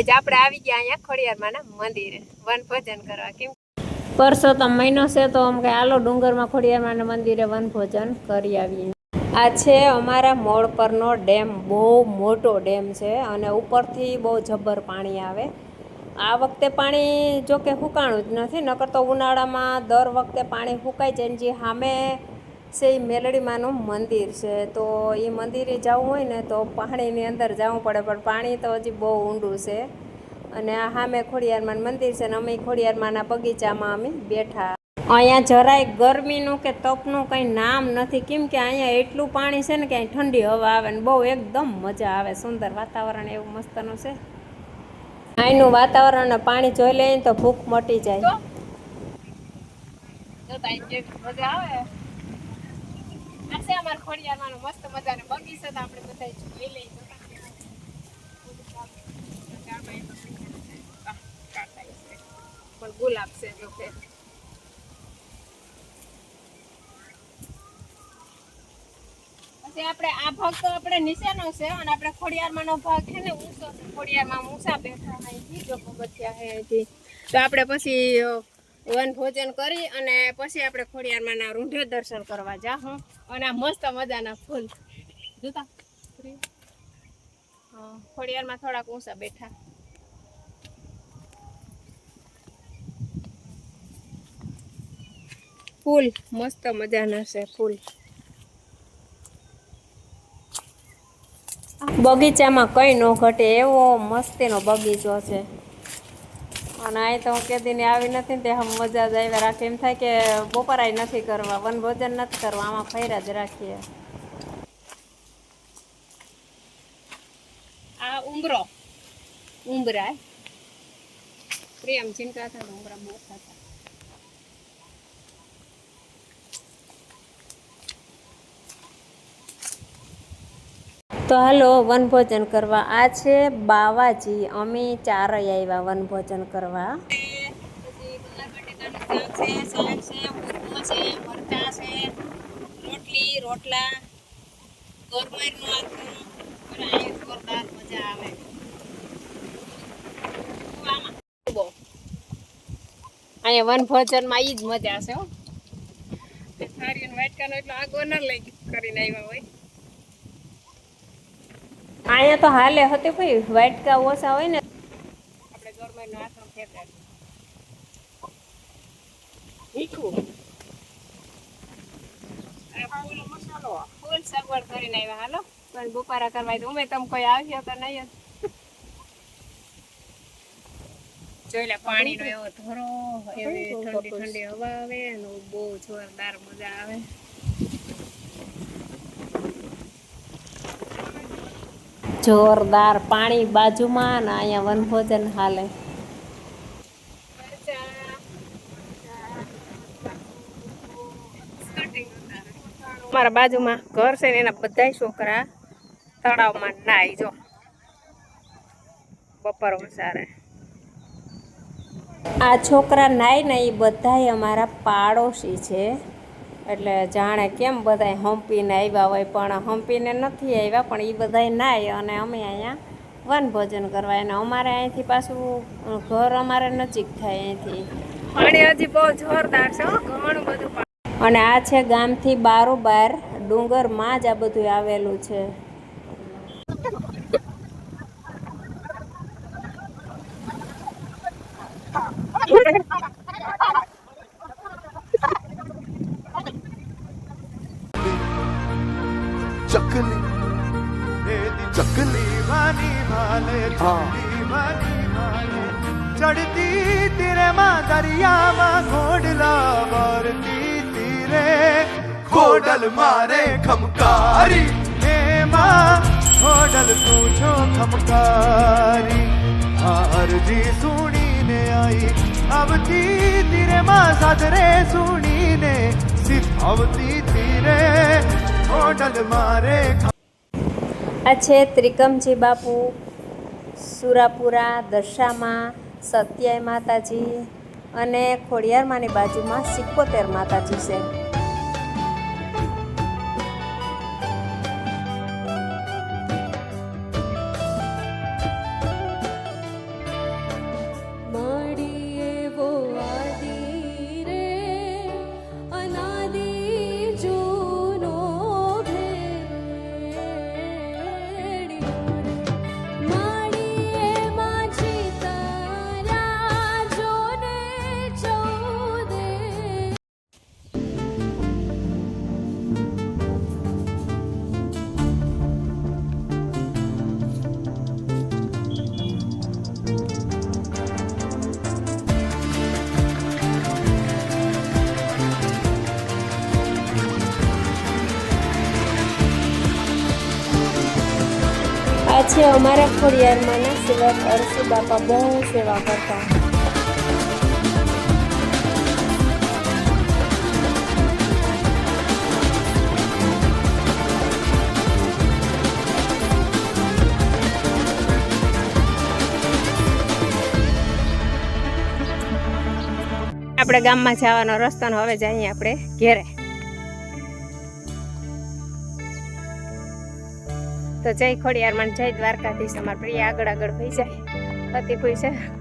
આપણે આવી ગયા અહીંયા ખોડિયારમાંના મંદિરે વનભોજન કરવા. કેમ પરસોત્તમ મહિનો છે તો આમ કે આલો ડુંગરમાં ખોડિયારમાંના મંદિરે વનભોજન કરી આવીએ. આ છે અમારા મોડ પરનો ડેમ. બહુ મોટો ડેમ છે અને ઉપરથી બહુ જબર પાણી આવે. આ વખતે પાણી જો કે સુકાણું જ નથી, નકર તો ઉનાળામાં દર વખતે પાણી સુકાઈ જાય. જે સામે છે એ મેલડીમાનું મંદિર છે, તો એ મંદિરે જવું હોય ને તો પાણીની અંદર જવું પડે, પણ પાણી તો હજી બહુ ઊંડું છે. અને આ સામે ખોડિયારમાંનું મંદિર છે ને અમે ખોડિયારમાંના બગીચામાં અમે બેઠા. અહીંયા જરાય ગરમીનું કે તપનું કંઈ નામ નથી, કેમ કે અહીંયા એટલું પાણી છે ને કે અહીં ઠંડી હવા આવે ને બહુ એકદમ મજા આવે. સુંદર વાતાવરણ એવું મસ્તનું છે. અહીંનું વાતાવરણ અને પાણી જોઈ લઈએ તો ભૂખ મટી જાય. મજા આવે. આ છે અમારા ખોડિયારમાંનો મસ્ત મજાનો બગીચો, તો આપણે બધા જોઈ લઈએ. પણ ગુલાબ છે જો કે. પછી આપણે આ ભાગ તો આપણે નીચેનો છે અને આપણે ખોડિયારમાંનો ભાગ છે ને ઊંચો છે. ખોડિયારમાં ઊંચા બેઠા અહીંથી જો પગથિયા છે અહીંથી. તો આપણે પછી વનભોજન કરી અને પછી આપણે ખોડિયારમાંના રૂંઢે દર્શન કરવા જાઉં. અને આ મસ્ત મજાના ફૂલ જોતા ખોડિયારમાં થોડાક ઊંચા બેઠા. ફૂલ મસ્ત મજાના છે ફૂલ. બગીચામાં કંઈ ન ઘટે એવો મસ્તીનો બગીચો છે. અને અહીં તો હું કેદીને આવી નથી ને તે હમ મજા જ આવ્યા રાખે. એમ થાય કે બપોરાય નથી કરવા, વનભોજન નથી કરવા, આમાં ફર્યા જ રાખીએ. આ ઉંબરા પ્રેમ ચિંતા હતા ઉંબરા બહુ થતા. તો હાલો વનભોજન કરવા. આ છે બાવાજી. અમે ચારેય આવ્યા વનભોજન કરવા. રોટલી રોટલા જોરદાર મજા આવે. અહીંયા વનભોજનમાં ઈ જ મજા છે. થાળી વાટકાનો એટલો આગો ન લઈ કરીને આવ્યા હોય. અહીંયા તો હાલે હતી ભાઈ, વાટકા ઓછા હોય ને આપણે ગરમાઈનો આથો ફેંકે હીકું ફૂલ સગવડ કરીને આવ્યા. હાલો પણ બપોરા કરવા તો ઉમે તમે કોઈ આવ્યો તો નહીં જોઈ લે. પાણીનો એવો ધોરો, એવી ઠંડી ઠંડી હવા આવે અને બહુ જોરદાર મજા આવે. જોરદાર પાણી બાજુમાં ને અહીંયા વનભોજન હાલે. મારા બાજુમાં ઘર છે ને એના બધા છોકરા તળાવમાં નાય જો બપોર વસારે. આ છોકરા નાય ને એ બધાય અમારા પાડોશી છે. એટલે જાણે કેમ બધાય હંપીને આવ્યા હોય, પણ હંપીને નથી આવ્યા, પણ એ બધાય નાય અને અમે અહીંયા વનભોજન કરવા. અને અમારે અહીંથી પાછું ઘર અમારે નજીક થાય અહીંથી. પાણી હજી બહુ જોરદાર છે, ઘણું બધું. અને આ છે ગામથી બારોબાર ડુંગરમાં જ આ બધું આવેલું છે. चकली वानी भाले चकली वानी भाले चढ़ती तेरे माँ दरिया माँ घोड़ला मारती तीरे घोड़ल मारे खमकारी हे माँ घोड़ल तू छो खमकारी आरजी सुनी ने आई अवती तेरे माँ सादरे सुनी ने सिर्फ अवती तीरे घोड़ल मारे. આ છે ત્રિકમજી બાપુ, સુરાપુરા, દશામાં, સત્યાય માતાજી અને ખોડિયારમાંની બાજુમાં 71 માતાજી છે. છે અમારા ખોડિયારમાંના સેવક અરસુ બાપા, બહુ સેવા કરતા. આપણે ગામમાં જવાનો રસ્તો ને હવે જઈએ આપણે ઘેરે. તો જય ખોડિયારમાં, જય દ્વારકાધીશ. અમારા પ્રિય આગળ આગળ થઈ જાય. અતિ ખુશ છે.